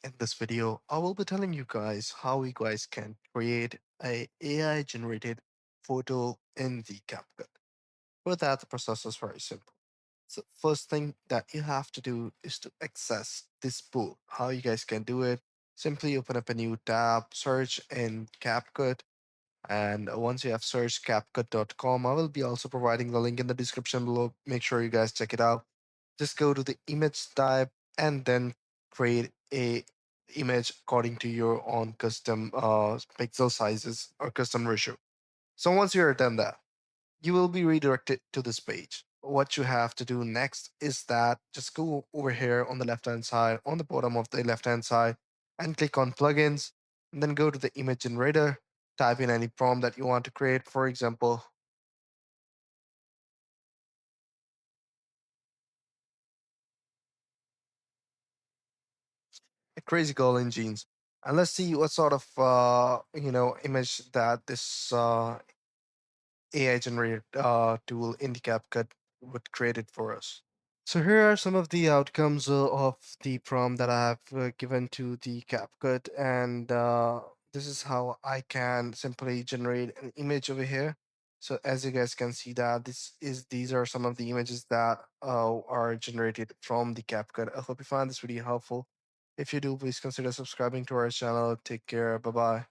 In this video, I will be telling you guys how you guys can create a AI generated photo in the CapCut. For that, the process is very simple. So first thing that you have to do is to access this pool. How you guys can do it, simply open up a new tab, search in CapCut, and once you have searched capcut.com, I will be also providing the link in the description below. Make sure you guys check it out. Just go to the image type and then create a image according to your own custom pixel sizes or custom ratio. So once you're done that, you will be redirected to this page. What you have to do next is that just go over here on the left hand side, on the bottom of the left hand side, and click on plugins, and then go to the image generator, type in any prompt that you want to create. For example, a crazy girl in jeans. And let's see what sort of image that this AI generated tool in the CapCut would create it for us. So here are some of the outcomes of the prompt that I have given to the CapCut, and this is how I can simply generate an image over here. So as you guys can see that these are some of the images that are generated from the CapCut. I hope you find this video helpful. If you do, please consider subscribing to our channel. Take care. Bye bye.